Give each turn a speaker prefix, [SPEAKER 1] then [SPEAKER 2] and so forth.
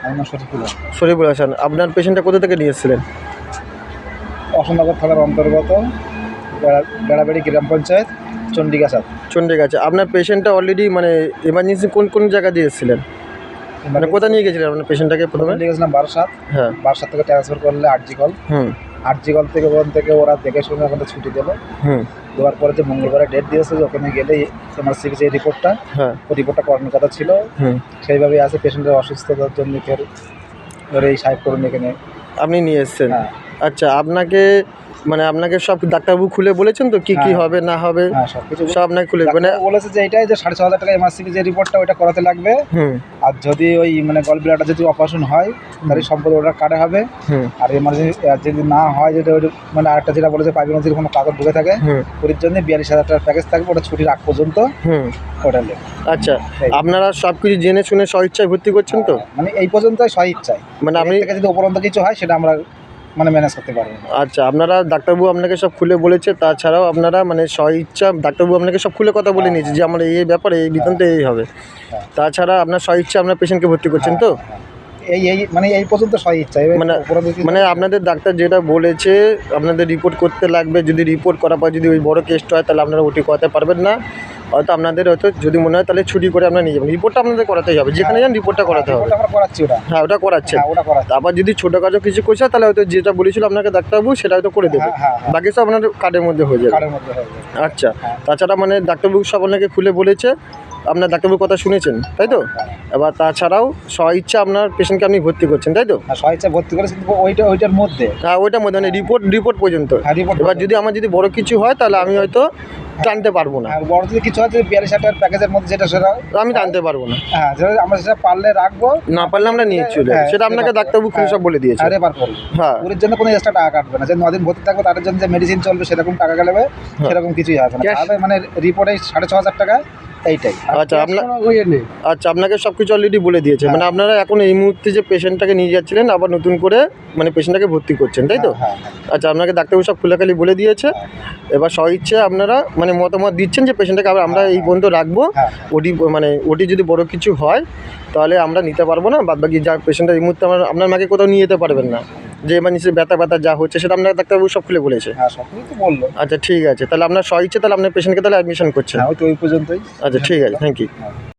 [SPEAKER 1] আমার নাম শরীফুল হক।
[SPEAKER 2] শরীফুল হাসান। আপনার পেশেন্টটা কোথা থেকে নিয়ে এসেছিলেন?
[SPEAKER 1] অশোকনগর থানার অন্তর্গত বেড়াবেড়ি গ্রাম পঞ্চায়েত, চণ্ডীগাছা।
[SPEAKER 2] চণ্ডীগাছা। আপনার পেশেন্টটা অলরেডি মানে এমার্জেন্সি কোন জায়গা দিয়ে এসেছিলেন? মানে কোথায় নিয়ে গেছিলেন আপনার পেশেন্টটাকে প্রথমে?
[SPEAKER 1] নিয়ে গেছিলাম বারাসাত।
[SPEAKER 2] হ্যাঁ।
[SPEAKER 1] বারাসাত থেকে ট্রান্সফার করলে আরজিকল। আরজিকল থেকে ওখান থেকে ওরা দেখে শুনে ওখানে ছুটি দিল। দেওয়ার পরে যে মঙ্গলবারে ডেট দিয়েছে যে ওখানে গেলে এমার্জেন্সি যে রিপোর্টটা, ওই রিপোর্টটা করানোর কথা ছিল। সেইভাবেই আছে। পেশেন্টের অসুস্থতার জন্য ফের এই সাহেব করুন এখানে
[SPEAKER 2] আপনি নিয়ে এসেছেন।
[SPEAKER 1] হ্যাঁ।
[SPEAKER 2] আচ্ছা, আপনাকে সব ডাক্তারবাবু খুলে বলেছেন তো কি কি হবে না হবে?
[SPEAKER 1] হ্যাঁ, সব কিছু
[SPEAKER 2] সব আপনাকে খুলে মানে
[SPEAKER 1] বলেছে যে এইটাই যে 6,500 টাকা এমার্জেন্সি যে রিপোর্টটা ওইটা করাতে লাগবে। আর যদি ওই মানে গল ব্লাডার যদি অপারেশন হয় তাহলে সম্পূর্ণ ওটা কাটে হবে। আর এমার্জেন্সি যদি না হয় যেটা ওই মানে আরেকটা যেটা বলেছে পাইপের যদি কোনো কাগজ ঢুকে থাকে ওর জন্য 42,000 টাকার প্যাকেজ থাকবে, ওটা ছুটির আগ পর্যন্ত ওটা নেবে।
[SPEAKER 2] আচ্ছা, আপনারা সব কিছু জেনে শুনে স্বইচ্ছায় ভর্তি করছেন তো?
[SPEAKER 1] মানে এই পর্যন্তই স্বইচ্ছায়, মানে আপনি যদি উপরন্ত কিছু হয় সেটা আমরা মানে ম্যানেজ করতে পারবো।
[SPEAKER 2] আচ্ছা, আপনারা ডাক্তারবাবু আপনাকে সব খুলে বলেছে, তাছাড়াও আপনারা মানে স্বইচ্ছা ডাক্তারবাবু আপনাকে সব খুলে কথা বলে নিয়েছে যে আমার এই ব্যাপারে এই বিধানটা এই হবে, তাছাড়া আপনার স্বইচ্ছা আপনার পেশেন্টকে ভর্তি করছেন তো?
[SPEAKER 1] এই পর্যন্ত স্বইচ্ছা।
[SPEAKER 2] মানে আপনাদের ডাক্তার যেটা বলেছে আপনাদের রিপোর্ট করতে লাগবে, যদি রিপোর্ট করার পর যদি ওই বড় কেসটা হয় তাহলে আপনারা ওটি করাতে পারবেন না, হয়তো আপনাদের হয়তো যদি মনে হয় তাহলে ছুটি করে আপনারা নিয়ে যাবেন। রিপোর্টটা আপনাদের করাতেই হবে, যেখানে যান রিপোর্টটা করাতে হবে। হ্যাঁ, ওটা করাচ্ছে। আবার যদি ছোটোখাটো কিছু করছে তাহলে হয়তো যেটা বলেছিল আপনাকে ডাক্তারবাবু সেটা হয়তো করে দেবে, বাকি সব আপনাদের কার্ডের মধ্যে হয়ে যাবে। আচ্ছা, তাছাড়া মানে ডাক্তারবাবু সব আপনাকে খুলে বলেছে, আপনার ডাক্তারবাবুর কথা শুনেছেন তাই তো? এবার তাছাড়াও স্বইচ্ছা আপনার পেশেন্টকে আপনি ভর্তি করছেন তাই তো?
[SPEAKER 1] স্বইচ্ছা ভর্তি করেছেন ওইটার মধ্যে।
[SPEAKER 2] হ্যাঁ, ওইটার মধ্যে মানে রিপোর্ট পর্যন্ত। এবার যদি আমার যদি বড় কিছু হয় তাহলে আমি হয়তো টানতে পারবো না।
[SPEAKER 1] বড় যদি কিছু হয় 42,000 টাকার প্যাকেজের মধ্যে যেটা সেটা
[SPEAKER 2] আমি টানতে পারবো না।
[SPEAKER 1] হ্যাঁ, আমরা সেটা পারলে রাখবো,
[SPEAKER 2] না পারলে আমরা নিয়ে চলে সেটা আপনাকে ডাক্তারবাবু খুলে সব বলে দিয়েছে।
[SPEAKER 1] হ্যাঁ, ওর জন্য কোনো এক্সট্রা টাকা কাটবে না। যে 9 দিন ভর্তি থাকবে তার জন্য যে মেডিসিন চলবে সেরকম টাকা গেলে সেরকম কিছুই হবে না। মানে রিপোর্টে 6,500 টাকা এইটাই।
[SPEAKER 2] আচ্ছা, আপনাকে সব কিছু অলরেডি বলে দিয়েছে। মানে আপনারা এখন এই মুহূর্তে যে পেশেন্টটাকে নিয়ে যাচ্ছিলেন আবার নতুন করে মানে পেশেন্টটাকে ভর্তি করছেন তাই তো? আচ্ছা, আপনাকে ডাক্তারবাবু সব খোলাখালি বলে দিয়েছে। এবার স্বইচ্ছে আপনারা মানে মতামত দিচ্ছেন যে পেশেন্টটাকে আবার আমরা এই পর্যন্ত রাখবো, ওটি যদি বড় কিছু হয় তাহলে আমরা নিতে পারবো না, বাদবাকি যা পেশেন্টটা এই মুহূর্তে আপনার মাকে কোথাও নিয়ে যেতে পারবেন না, যে এমার্জেন্সি ব্যথা যা হচ্ছে সেটা আপনার ডাক্তারবাবু সব খুলে বলেছে। আচ্ছা, ঠিক আছে, তাহলে আপনার স্বইচ্ছে তাহলে আপনার পেশেন্টকে তাহলে অ্যাডমিশন করছেন।
[SPEAKER 1] ওই পর্যন্তই।
[SPEAKER 2] আচ্ছা, ঠিক আছে, থ্যাংক ইউ।